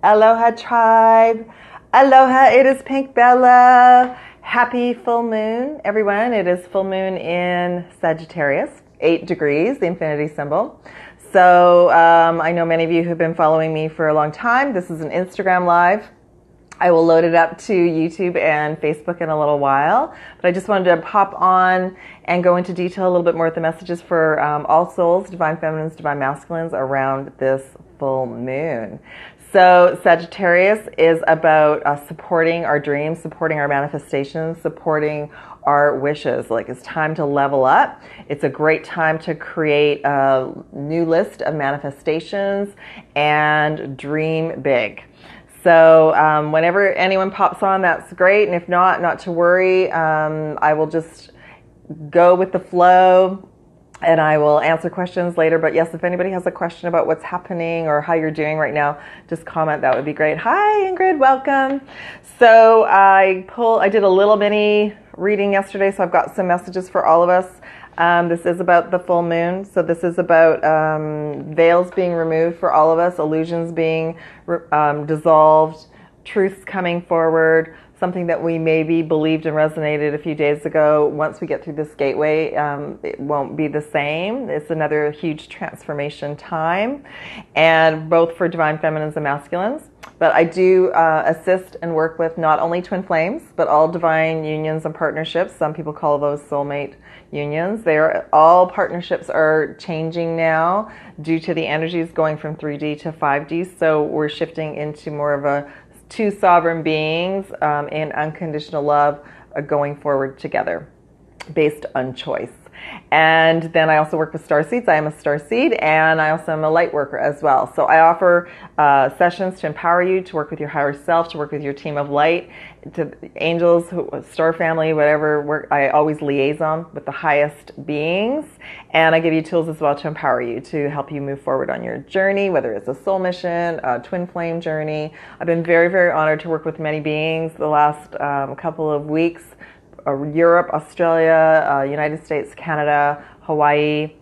Aloha tribe. Aloha, it is PinkBella. Happy full moon, everyone. It is full moon in Sagittarius, 8 degrees, the infinity symbol. So I know many of you who've been following me for a long time. This is an Instagram live. I will load it up to YouTube and Facebook in a little while, but I just wanted to pop on and go into detail a little bit more with the messages for all souls, divine feminines, divine masculines around this full moon. So Sagittarius is about supporting our dreams, supporting our manifestations, supporting our wishes. Like, it's time to level up. It's a great time to create a new list of manifestations and dream big. So whenever anyone pops on, that's great. And if not, not to worry. I will just go with the flow and I will answer questions later. But yes, if anybody has a question about what's happening or how you're doing right now, just comment. That would be great. Hi, Ingrid. Welcome. So I did a little mini reading yesterday, so I've got some messages for all of us. This is about the full moon. So this is about veils being removed for all of us, illusions being dissolved, truths coming forward, something that we maybe believed and resonated a few days ago. Once we get through this gateway, it won't be the same. It's another huge transformation time, and both for divine feminines and masculines. But I do assist and work with not only twin flames, but all divine unions and partnerships. Some people call those soulmate unions. All partnerships are changing now due to the energies going from 3D to 5D. So we're shifting into more of a two sovereign beings in unconditional love going forward together based on choice. And then I also work with Starseeds. I am a Starseed, and I also am a light worker as well. So I offer sessions to empower you, to work with your higher self, to work with your team of light, to angels, star family, whatever. I always liaison with the highest beings, and I give you tools as well to empower you, to help you move forward on your journey, whether it's a soul mission, a twin flame journey. I've been very, very honored to work with many beings the last couple of weeks. Europe, Australia, United States, Canada, Hawaii,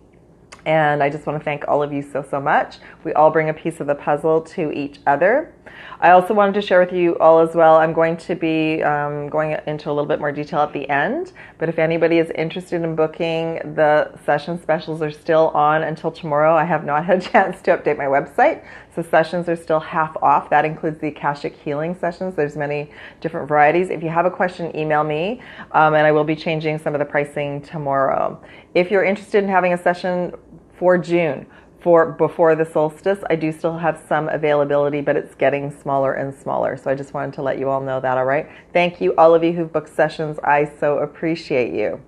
and I just want to thank all of you so much. We all bring a piece of the puzzle to each other. I also wanted to share with you all as well, I'm going to be going into a little bit more detail at the end, but if anybody is interested in booking, the session specials are still on until tomorrow. I have not had a chance to update my website, so sessions are still half off. That includes the Akashic Healing sessions. There's many different varieties. If you have a question, email me, and I will be changing some of the pricing tomorrow. If you're interested in having a session for June, before the solstice, I do still have some availability, but it's getting smaller and smaller. So I just wanted to let you all know that, all right? Thank you, all of you who've booked sessions. I so appreciate you.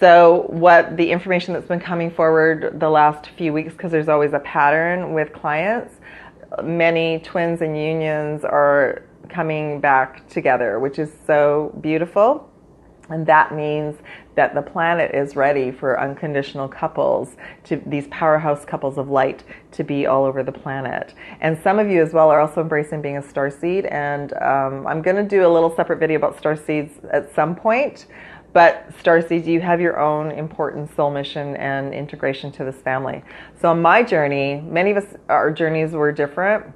So what the information that's been coming forward the last few weeks, because there's always a pattern with clients, many twins and unions are coming back together, which is so beautiful. And that means that the planet is ready for unconditional couples, these powerhouse couples of light, to be all over the planet. And some of you as well are also embracing being a starseed. And I'm going to do a little separate video about starseeds at some point. But starseeds, you have your own important soul mission and integration to this family. So on my journey, many of us, our journeys were different.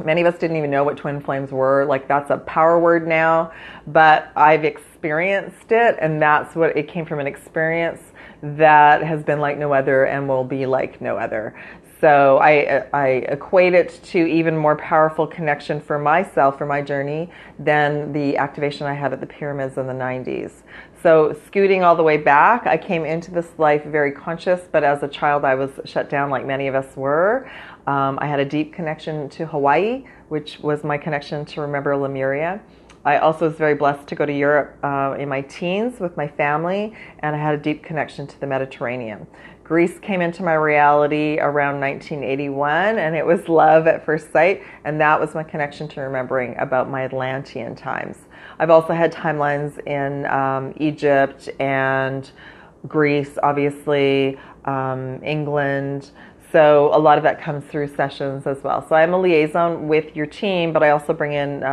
Many of us didn't even know what twin flames were. Like, that's a power word now, but I've experienced it, and that's what it came from, an experience that has been like no other and will be like no other. So I equate it to even more powerful connection for myself, for my journey, than the activation I had at the pyramids in the 90s. So scooting all the way back, I came into this life very conscious, but as a child I was shut down like many of us were. I had a deep connection to Hawaii, which was my connection to remember Lemuria. I also was very blessed to go to Europe in my teens with my family, and I had a deep connection to the Mediterranean. Greece came into my reality around 1981, and it was love at first sight, and that was my connection to remembering about my Atlantean times. I've also had timelines in Egypt and Greece, obviously, England. So a lot of that comes through sessions as well. So I'm a liaison with your team, but I also bring in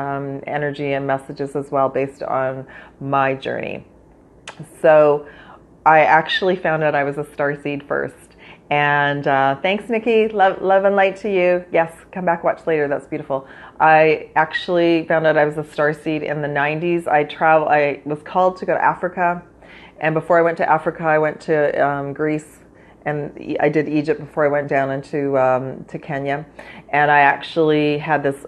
energy and messages as well based on my journey. So I actually found out I was a starseed first. And thanks, Nikki. Love and light to you. Yes, come back, watch later. That's beautiful. I actually found out I was a starseed in the 90s. I was called to go to Africa. And before I went to Africa, I went to Greece. And I did Egypt before I went down into to Kenya. And I actually had this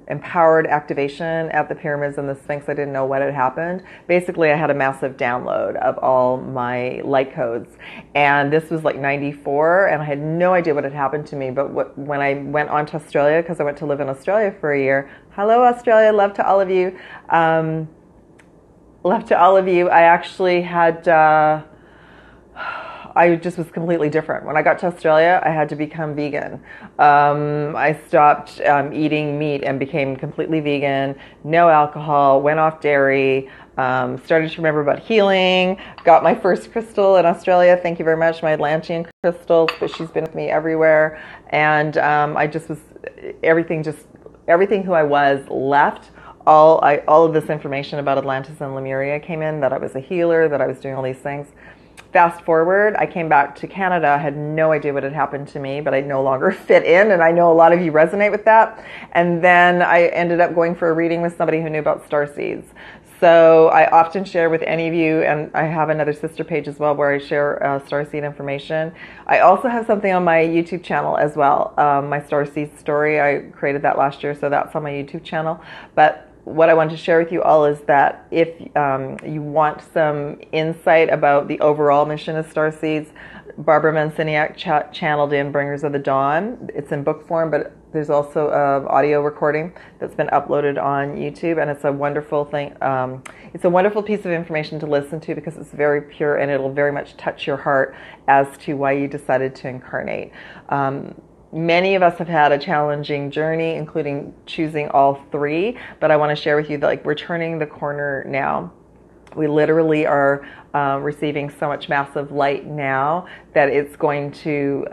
empowered activation at the pyramids and the Sphinx. I didn't know what had happened. Basically, I had a massive download of all my light codes. And this was like 94, and I had no idea what had happened to me. But when I went on to Australia, because I went to live in Australia for a year. Hello, Australia. Love to all of you. Love to all of you. I actually had... I just was completely different. When I got to Australia, I had to become vegan. I stopped eating meat and became completely vegan, no alcohol, went off dairy, started to remember about healing, got my first crystal in Australia. Thank you very much, my Atlantean crystal, but she's been with me everywhere. And I just was, everything who I was left. All of this information about Atlantis and Lemuria came in, that I was a healer, that I was doing all these things. Fast forward, I came back to Canada. I had no idea what had happened to me, but I no longer fit in, and I know a lot of you resonate with that. And then I ended up going for a reading with somebody who knew about starseeds. So I often share with any of you, and I have another sister page as well where I share starseed information. I also have something on my YouTube channel as well, my starseed story. I created that last year, so that's on my YouTube channel. But what I want to share with you all is that if you want some insight about the overall mission of Starseeds, Barbara Manciniak channeled in Bringers of the Dawn. It's in book form, but there's also an audio recording that's been uploaded on YouTube, and it's a wonderful thing. It's a wonderful piece of information to listen to because it's very pure, and it'll very much touch your heart as to why you decided to incarnate. Many of us have had a challenging journey, including choosing all three, but I want to share with you that like we're turning the corner now. We literally are receiving so much massive light now that it's going to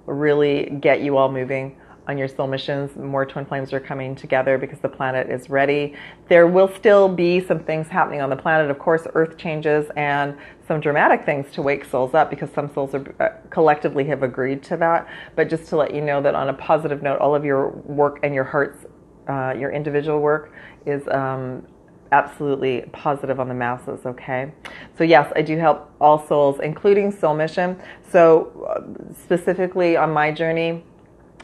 really get you all moving on your soul missions. More twin flames are coming together because the planet is ready. There will still be some things happening on the planet. Of course, Earth changes and some dramatic things to wake souls up because some souls are, collectively have agreed to that. But just to let you know that on a positive note, all of your work and your hearts, your individual work is absolutely positive on the masses, okay? So yes, I do help all souls, including soul mission. So specifically on my journey,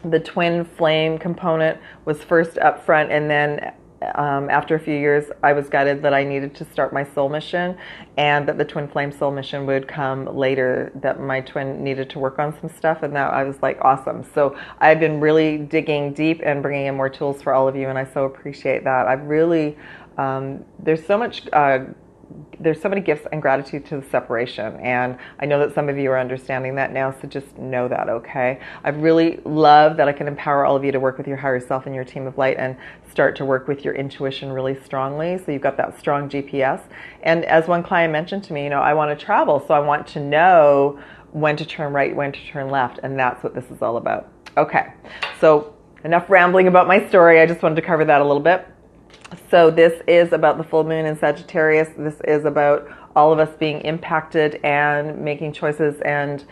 the twin flame component was first up front, and then after a few years I was guided that I needed to start my soul mission, and that the twin flame soul mission would come later, that my twin needed to work on some stuff, and that I was like, awesome. So I've been really digging deep and bringing in more tools for all of you, and I so appreciate that. I've really there's so many gifts and gratitude to the separation, and I know that some of you are understanding that now, so just know that, okay? I really love that I can empower all of you to work with your higher self and your team of light and start to work with your intuition really strongly, so you've got that strong GPS. And as one client mentioned to me, you know, I want to travel, so I want to know when to turn right, when to turn left, and that's what this is all about. Okay, so enough rambling about my story. I just wanted to cover that a little bit. So this is about the full moon in Sagittarius. This is about all of us being impacted and making choices, and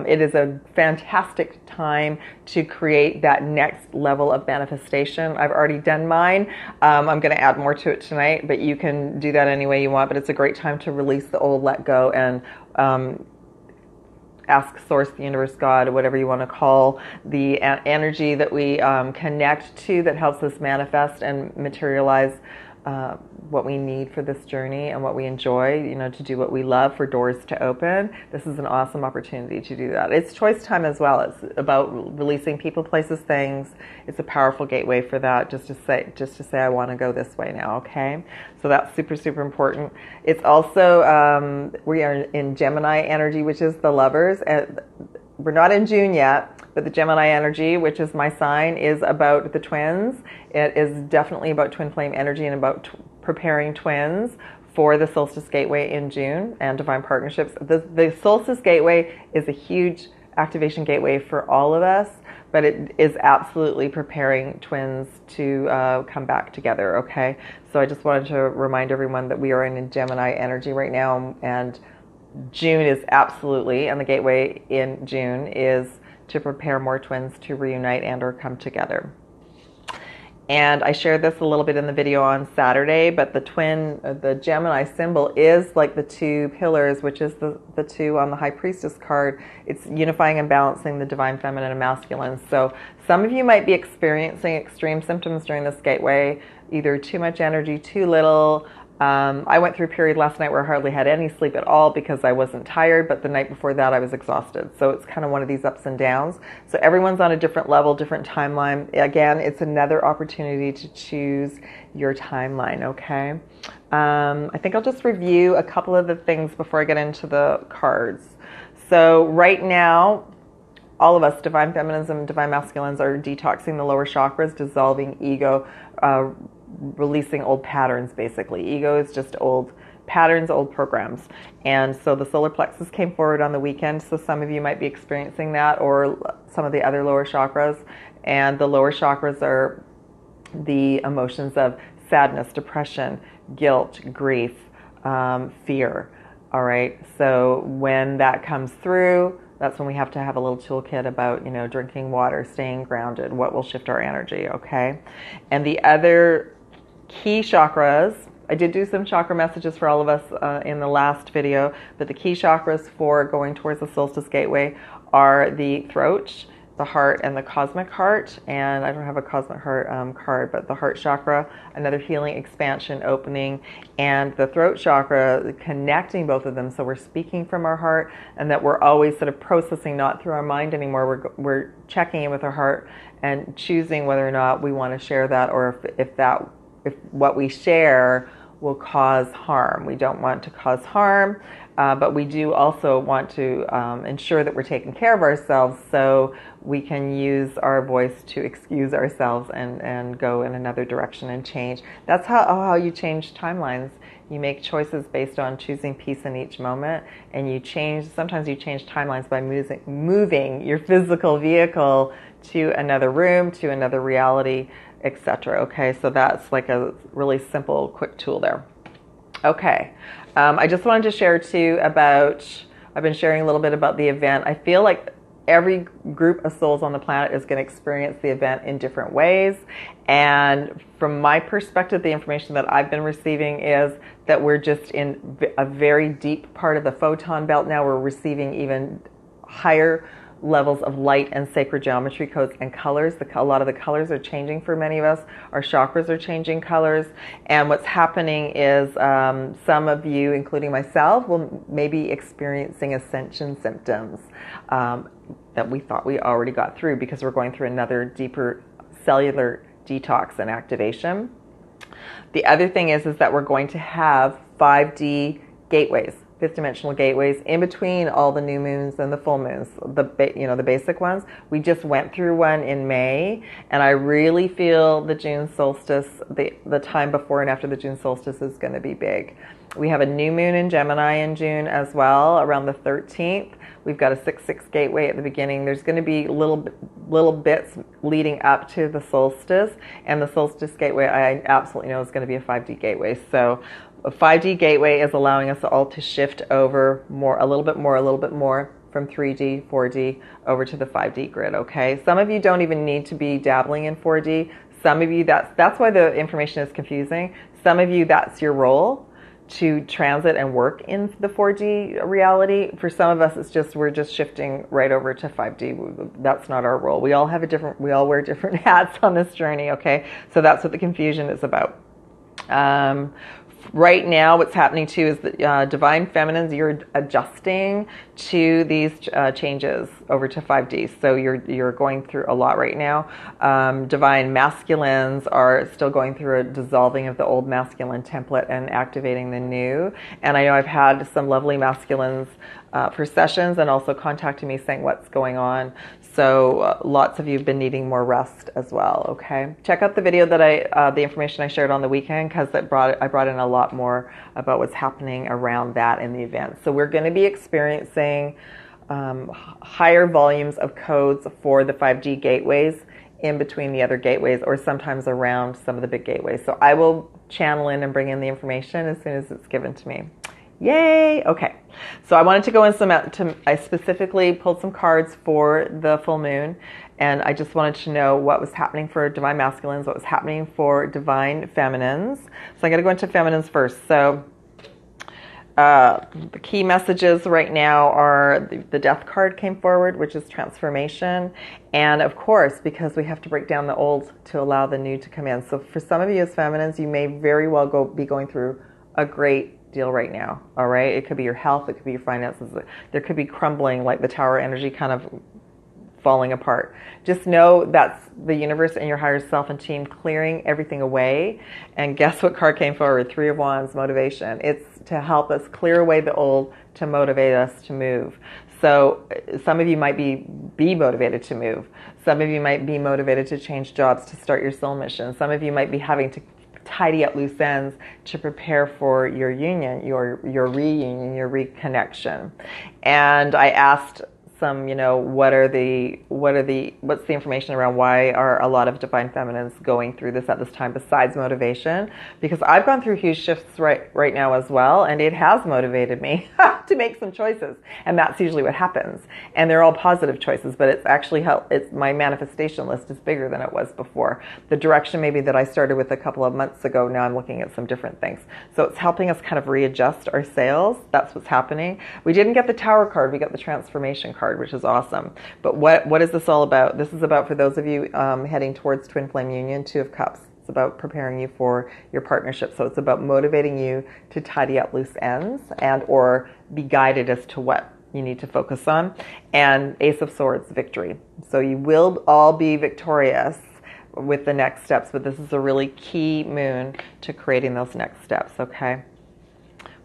it is a fantastic time to create that next level of manifestation. I've already done mine. I'm going to add more to it tonight, but you can do that any way you want. But it's a great time to release the old, let go, and ask Source, the universe, God, whatever you want to call the energy that we connect to that helps us manifest and materialize what we need for this journey and what we enjoy, you know, to do what we love, for doors to open. This is an awesome opportunity to do that. It's choice time as well. It's about releasing people, places, things. It's a powerful gateway for that, just to say I want to go this way now, okay? So that's super, super important. It's also, we are in Gemini energy, which is the lovers. And we're not in June yet, but the Gemini energy, which is my sign, is about the twins. It is definitely about twin flame energy and about preparing twins for the Solstice Gateway in June and Divine Partnerships. The Solstice Gateway is a huge activation gateway for all of us, but it is absolutely preparing twins to come back together, okay? So I just wanted to remind everyone that we are in Gemini energy right now, and June is absolutely, and the gateway in June is to prepare more twins to reunite and or come together. And I shared this a little bit in the video on Saturday, but the Gemini symbol is like the two pillars, which is the two on the High Priestess card. It's unifying and balancing the divine feminine and masculine. So some of you might be experiencing extreme symptoms during this gateway, either too much energy, too little. I went through a period last night where I hardly had any sleep at all because I wasn't tired, but the night before that I was exhausted. So it's kind of one of these ups and downs. So everyone's on a different level, different timeline. Again, it's another opportunity to choose your timeline, okay? I think I'll just review a couple of the things before I get into the cards. So right now, all of us, divine feminines and divine masculines, are detoxing the lower chakras, dissolving ego, releasing old patterns, basically. Ego is just old patterns, old programs. And so the solar plexus came forward on the weekend, so some of you might be experiencing that, or some of the other lower chakras. And the lower chakras are the emotions of sadness, depression, guilt, grief, fear. All right, so when that comes through, that's when we have to have a little toolkit about, you know, drinking water, staying grounded, what will shift our energy, okay? And the other key chakras, I did do some chakra messages for all of us in the last video, but the key chakras for going towards the solstice gateway are the throat, the heart, and the cosmic heart. And I don't have a cosmic heart card, but the heart chakra, another healing, expansion, opening, and the throat chakra, connecting both of them. So we're speaking from our heart, and that we're always sort of processing, not through our mind anymore. We're checking in with our heart and choosing whether or not we want to share that, or if what we share will cause harm. We don't want to cause harm, but we do also want to ensure that we're taking care of ourselves, so we can use our voice to excuse ourselves and go in another direction and change. That's how you change timelines. You make choices based on choosing peace in each moment, and sometimes you change timelines by moving your physical vehicle to another room, to another reality, etc. Okay, so that's like a really simple, quick tool there. Okay, I just wanted to share too I've been sharing a little bit about the event. I feel like every group of souls on the planet is going to experience the event in different ways. And from my perspective, the information that I've been receiving is that we're just in a very deep part of the photon belt now. We're receiving even higher levels of light and sacred geometry codes and colors. A lot of the colors are changing for many of us. Our chakras are changing colors. And what's happening is some of you, including myself, will maybe experiencing ascension symptoms that we thought we already got through, because we're going through another deeper cellular detox and activation. The other thing is that we're going to have 5D gateways, fifth dimensional gateways, in between all the new moons and the full moons, the basic ones. We just went through one in May, and I really feel the June solstice, the time before and after the June solstice, is going to be big. We have a new moon in Gemini in June as well, around the 13th. We've got a 6/6 gateway at the beginning. There's going to be little bits leading up to the solstice, and the solstice gateway I absolutely know is going to be a 5D gateway. So a 5D gateway is allowing us all to shift over a little bit more from 3D, 4D over to the 5D grid, okay? Some of you don't even need to be dabbling in 4D. Some of you, that's why the information is confusing. Some of you, that's your role, to transit and work in the 4D reality. For some of us, we're just shifting right over to 5D. That's not our role. We all wear different hats on this journey, okay? So that's what the confusion is about. Right now, what's happening too is that divine feminines, you're adjusting to these changes over to 5D. So you're going through a lot right now. Divine masculines are still going through a dissolving of the old masculine template and activating the new. And I know I've had some lovely masculines for sessions, and also contacting me saying what's going on. So lots of you have been needing more rest as well, okay? Check out the video that the information I shared on the weekend, because I brought in a lot more about what's happening around that in the event. So we're going to be experiencing higher volumes of codes for the 5D gateways in between the other gateways, or sometimes around some of the big gateways. So I will channel in and bring in the information as soon as it's given to me. Yay! Okay. So I wanted to go in I specifically pulled some cards for the full moon, and I just wanted to know what was happening for divine masculines, what was happening for divine feminines. So I'm going to go into feminines first. So the key messages right now are the death card came forward, which is transformation. And of course, because we have to break down the old to allow the new to come in. So for some of you as feminines, you may very well be going through a great deal right now. All right. It could be your health. It could be your finances. There could be crumbling, like the tower energy kind of falling apart. Just know that's the universe and your higher self and team clearing everything away. And guess what card came forward? Three of Wands, motivation. It's to help us clear away the old to motivate us to move. So some of you might be motivated to move. Some of you might be motivated to change jobs, to start your soul mission. Some of you might be having to tidy up loose ends to prepare for your union, your reunion, your reconnection. And I asked some, what's the information around why are a lot of divine feminines going through this at this time besides motivation? Because I've gone through huge shifts right now as well, and it has motivated me to make some choices, and that's usually what happens. And they're all positive choices, but it's actually my manifestation list is bigger than it was before. The direction maybe that I started with a couple of months ago, now I'm looking at some different things. So it's helping us kind of readjust our sails. That's what's happening. We didn't get the Tower card, we got the Transformation card, which is awesome. But what is this all about? This is about, for those of you heading towards Twin Flame Union, Two of Cups. It's about preparing you for your partnership. So it's about motivating you to tidy up loose ends and or be guided as to what you need to focus on. And Ace of Swords, victory. So you will all be victorious with the next steps, but this is a really key moon to creating those next steps, okay?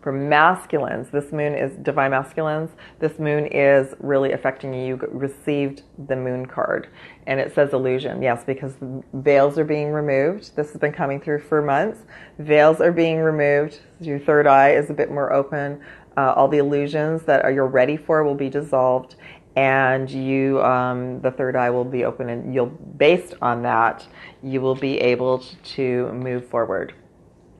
For masculines, this moon is divine masculines. This moon is really affecting you. You received the moon card, and it says illusion. Yes, because veils are being removed. This has been coming through for months. Veils are being removed. Your third eye is a bit more open. All the illusions that you're ready for will be dissolved, and you, the third eye will be open, and based on that, you will be able to move forward.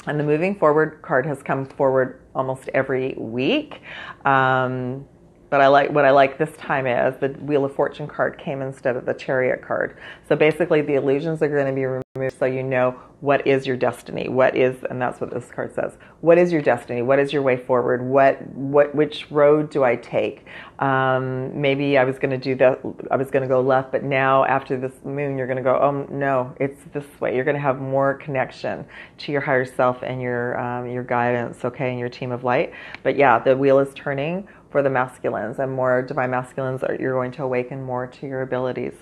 And the moving forward card has come forward almost every week. But what I like this time is the Wheel of Fortune card came instead of the Chariot card. So basically the illusions are going to be removed so you know what is your destiny. And that's what this card says. What is your destiny? What is your way forward? Which road do I take? Maybe I was going to do that. I was going to go left, but now after this moon, you're going to go, oh no, it's this way. You're going to have more connection to your higher self and your guidance, okay, and your team of light. But yeah, the wheel is turning for the masculines, and more divine masculines you're going to awaken more to your abilities.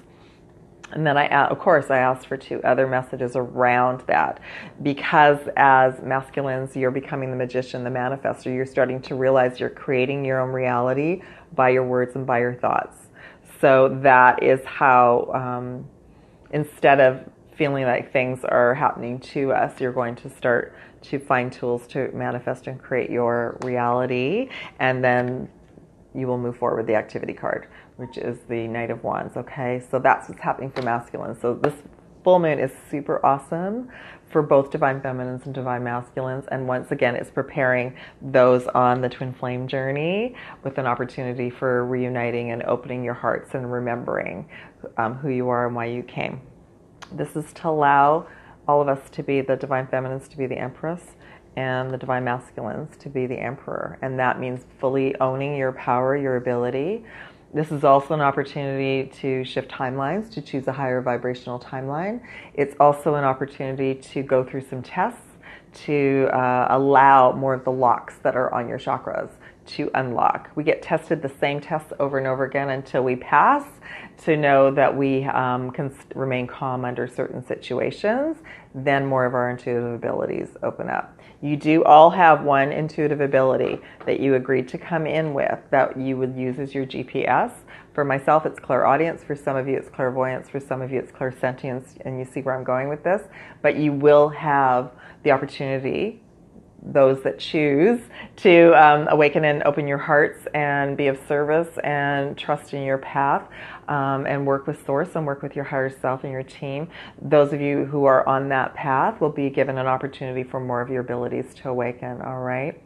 And then of course I asked for two other messages around that, because as masculines, you're becoming the magician, the manifestor. You're starting to realize you're creating your own reality by your words and by your thoughts. So that is how, instead of feeling like things are happening to us, you're going to start to find tools to manifest and create your reality, and then you will move forward with the activity card, which is the Knight of Wands, okay? So that's what's happening for masculines. So this full moon is super awesome for both divine feminines and divine masculines. And once again, it's preparing those on the twin flame journey with an opportunity for reuniting and opening your hearts and remembering who you are and why you came. This is to allow all of us to be the divine feminines, to be the empress, and the divine masculines to be the emperor. And that means fully owning your power, your ability. This is also an opportunity to shift timelines, to choose a higher vibrational timeline. It's also an opportunity to go through some tests to allow more of the locks that are on your chakras to unlock. We get tested the same tests over and over again until we pass, to know that we can remain calm under certain situations. Then more of our intuitive abilities open up. You do all have one intuitive ability that you agreed to come in with that you would use as your GPS. For myself, it's clairaudience. For some of you, it's clairvoyance. For some of you, it's clairsentience. And you see where I'm going with this. But you will have the opportunity, those that choose, to awaken and open your hearts and be of service and trust in your path, and work with Source and work with your higher self and your team. Those of you who are on that path will be given an opportunity for more of your abilities to awaken, all right?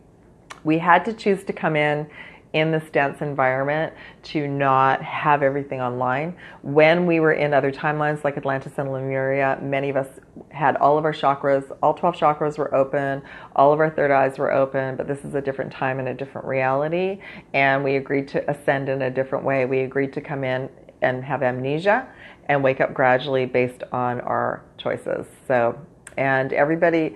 We had to choose to come in this dense environment to not have everything online. When we were in other timelines like Atlantis and Lemuria, many of us had all of our chakras, all 12 chakras were open, all of our third eyes were open, but this is a different time and a different reality, and we agreed to ascend in a different way. We agreed to come in and have amnesia and wake up gradually based on our choices. So, and everybody,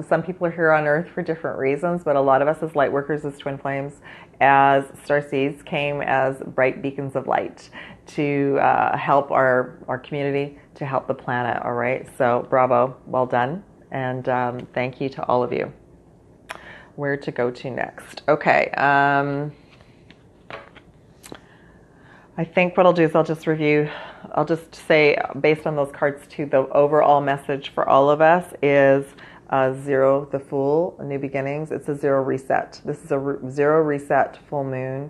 some people are here on Earth for different reasons, but a lot of us as light workers, as twin flames, as starseeds, came as bright beacons of light to help our community, to help the planet. All right, so bravo, well done, and thank you to all of you. Where to go to next? Okay, I think what I'll do is I'll just review. I'll just say, based on those cards too, the overall message for all of us is zero, the Fool, new beginnings. It's a zero reset. This is a zero reset full moon,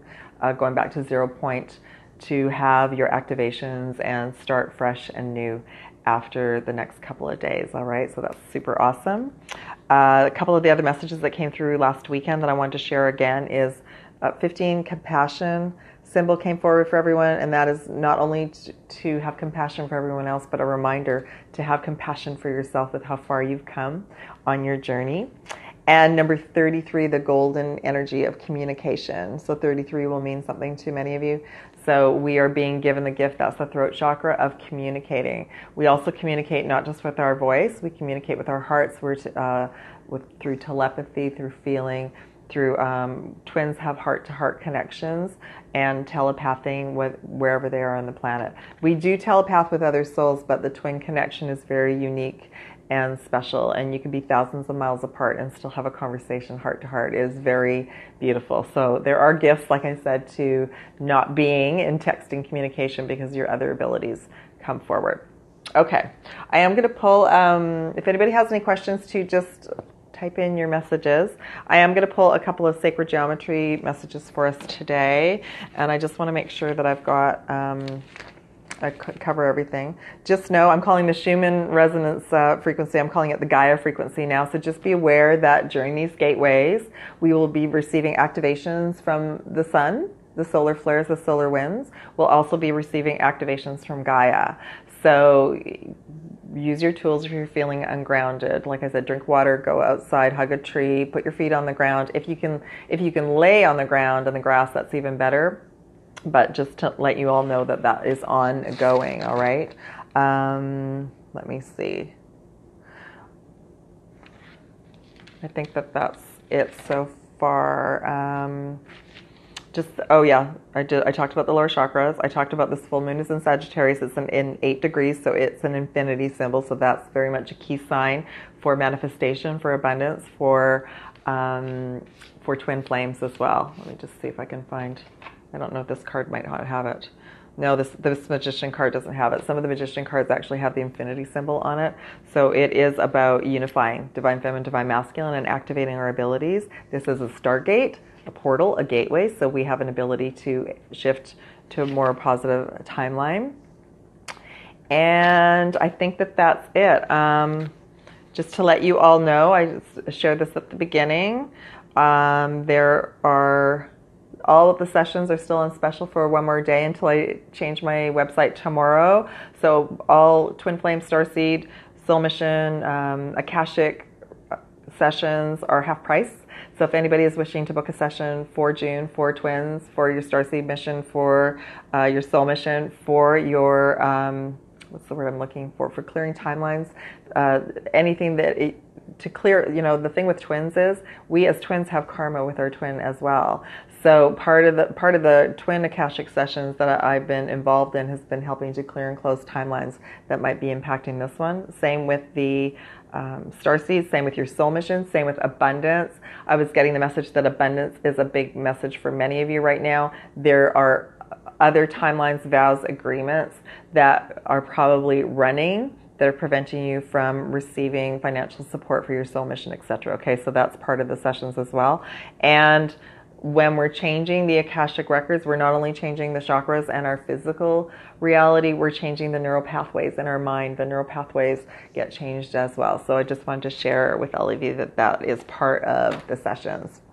going back to 0 point to have your activations and start fresh and new after the next couple of days. All right, so that's super awesome. A couple of the other messages that came through last weekend that I wanted to share again is 15, compassion symbol came forward for everyone, and that is not only to have compassion for everyone else, but a reminder to have compassion for yourself with how far you've come on your journey. And number 33, the golden energy of communication. So 33 will mean something to many of you. So we are being given the gift, that's the throat chakra, of communicating. We also communicate not just with our voice, we communicate with our hearts. We're through telepathy, through feeling, through twins have heart-to-heart connections and telepathing with wherever they are on the planet. We do telepath with other souls, but the twin connection is very unique and special, and you can be thousands of miles apart and still have a conversation heart-to-heart. It is very beautiful. So there are gifts, like I said, to not being in texting communication because your other abilities come forward. Okay, I am going to pull, if anybody has any questions, to just type in your messages. I am going to pull a couple of sacred geometry messages for us today, and I just want to make sure that I've got, I cover everything. Just know I'm calling the Schumann resonance frequency, I'm calling it the Gaia frequency now, so just be aware that during these gateways, we will be receiving activations from the sun, the solar flares, the solar winds. We'll also be receiving activations from Gaia. So use your tools if you're feeling ungrounded. Like I said, drink water, go outside, hug a tree, put your feet on the ground. If you can lay on the ground and the grass, that's even better. But just to let you all know that that is ongoing, all right? Let me see. I think that that's it so far. Oh yeah, I talked about the lower chakras. I talked about this full moon is in Sagittarius. It's in 8 degrees, so it's an infinity symbol. So that's very much a key sign for manifestation, for abundance, for twin flames as well. Let me just see if I can find. I don't know if this card might not have it. No, this magician card doesn't have it. Some of the magician cards actually have the infinity symbol on it. So it is about unifying divine feminine, divine masculine, and activating our abilities. This is a stargate, a portal, a gateway, so we have an ability to shift to a more positive timeline. And I think that that's it. Just to let you all know, I showed this at the beginning. All of the sessions are still on special for one more day until I change my website tomorrow. So all Twin Flame, Starseed, Soul Mission, Akashic sessions are half price. So if anybody is wishing to book a session for June, for twins, for your Starseed mission, for your soul mission, for your, what's the word I'm looking for clearing timelines, anything to clear, the thing with twins is we as twins have karma with our twin as well. So part of the twin Akashic sessions that I've been involved in has been helping to clear and close timelines that might be impacting this one. Same with the Starseeds, same with your soul mission, same with abundance. I was getting the message that abundance is a big message for many of you right now. There are other timelines, vows, agreements that are probably running that are preventing you from receiving financial support for your soul mission, etc. Okay, so that's part of the sessions as well. And when we're changing the Akashic records, we're not only changing the chakras and our physical reality, we're changing the neural pathways in our mind. The neural pathways get changed as well. So I just wanted to share with all of you that that is part of the sessions.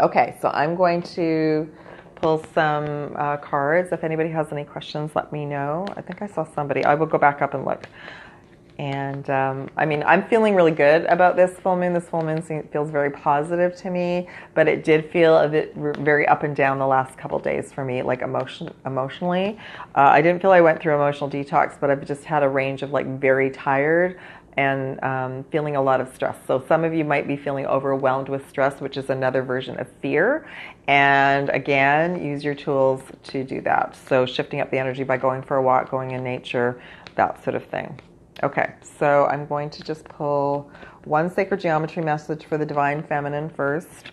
Okay, so I'm going to pull some cards. If anybody has any questions, let me know. I think I saw somebody. I will go back up and look. And I mean, I'm feeling really good about this full moon. This full moon feels very positive to me, but it did feel a bit very up and down the last couple days for me, like emotionally. I didn't feel I went through emotional detox, but I've just had a range of like very tired and feeling a lot of stress. So some of you might be feeling overwhelmed with stress, which is another version of fear. And again, use your tools to do that. So shifting up the energy by going for a walk, going in nature, that sort of thing. Okay, so I'm going to just pull one sacred geometry message for the Divine Feminine first,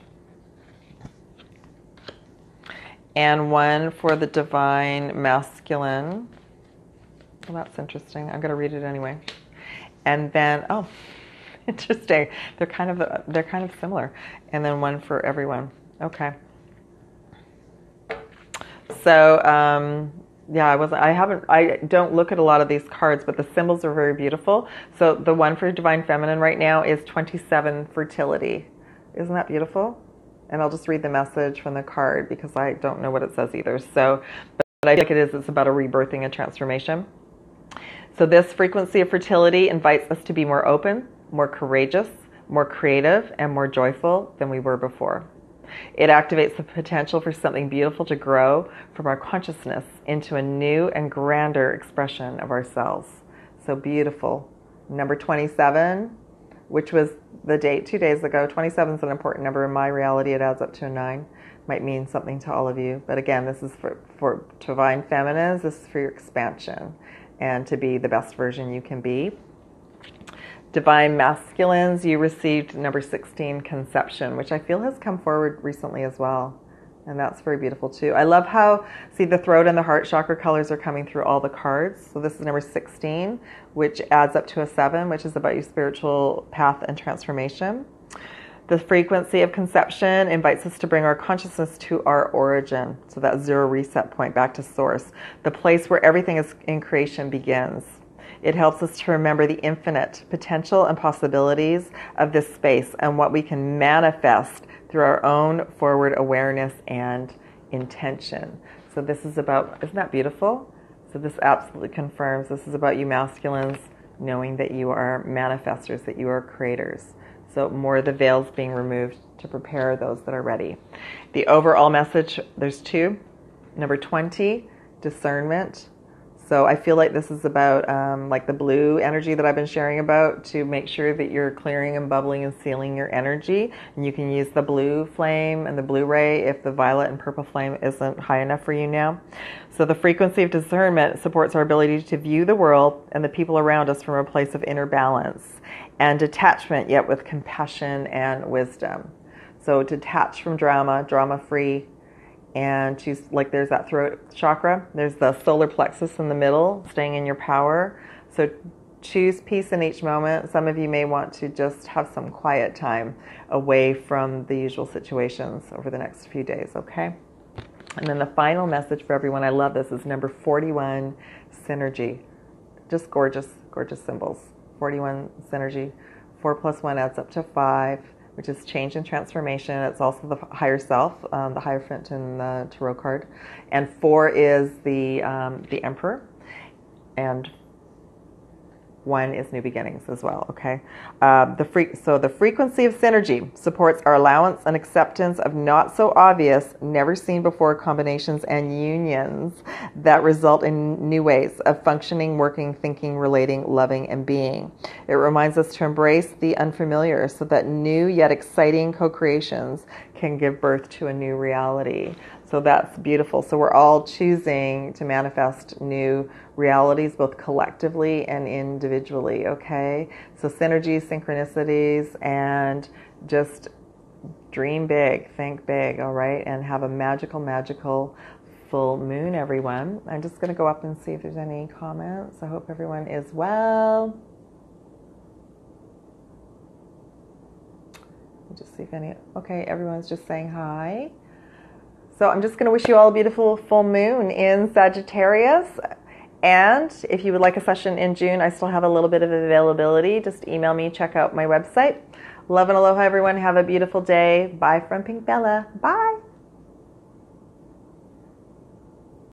and one for the Divine Masculine. Well, that's interesting. I'm going to read it anyway. And then, oh, interesting. They're kind of similar. And then one for everyone. Okay. So, yeah, I don't look at a lot of these cards, but the symbols are very beautiful. So the one for Divine Feminine right now is 27 fertility. Isn't that beautiful? And I'll just read the message from the card because I don't know what it says either. So, but I think it's about a rebirthing and transformation. So this frequency of fertility invites us to be more open, more courageous, more creative, and more joyful than we were before. It activates the potential for something beautiful to grow from our consciousness into a new and grander expression of ourselves. So beautiful. Number 27, which was the date 2 days ago. 27 is an important number in my reality. It adds up to a 9. Might mean something to all of you. But again, this is for Divine Feminines. This is for your expansion and to be the best version you can be. Divine Masculines, you received number 16, Conception, which I feel has come forward recently as well. And that's very beautiful too. I love how, see, the throat and the heart chakra colors are coming through all the cards. So this is number 16, which adds up to a 7, which is about your spiritual path and transformation. The frequency of conception invites us to bring our consciousness to our origin. So that 0 reset point, back to source, the place where everything is in creation begins. It helps us to remember the infinite potential and possibilities of this space and what we can manifest through our own forward awareness and intention. So this is about, isn't that beautiful? So this absolutely confirms this is about you masculines knowing that you are manifestors, that you are creators. So more of the veils being removed to prepare those that are ready. The overall message, there's 2. Number 20, discernment. So I feel like this is about like the blue energy that I've been sharing about, to make sure that you're clearing and bubbling and sealing your energy. And you can use the blue flame and the blue ray if the violet and purple flame isn't high enough for you now. So the frequency of discernment supports our ability to view the world and the people around us from a place of inner balance and detachment, yet with compassion and wisdom. So detach from drama, drama-free, and choose, like there's that throat chakra, there's the solar plexus in the middle, staying in your power. So choose peace in each moment. Some of you may want to just have some quiet time away from the usual situations over the next few days, okay? And then the final message for everyone, I love this, is number 41, synergy. Just gorgeous, gorgeous symbols. 41, synergy. 4 plus 1 adds up to 5. Which is change and transformation. It's also the higher self, the Hierophant in the tarot card. And 4 is the Emperor. And 1 is new beginnings as well, okay? So the frequency of synergy supports our allowance and acceptance of not so obvious, never seen before combinations and unions that result in new ways of functioning, working, thinking, relating, loving, and being. It reminds us to embrace the unfamiliar so that new yet exciting co-creations can give birth to a new reality. So that's beautiful. So we're all choosing to manifest new realities, both collectively and individually, okay? So synergies, synchronicities, and just dream big, think big, all right? And have a magical, magical full moon, everyone. I'm just going to go up and see if there's any comments. I hope everyone is well. Just see if any, okay, everyone's just saying hi. So I'm just going to wish you all a beautiful full moon in Sagittarius. And if you would like a session in June, I still have a little bit of availability. Just email me, check out my website, Love and aloha, everyone. Have a beautiful day. Bye from Pink Bella. Bye.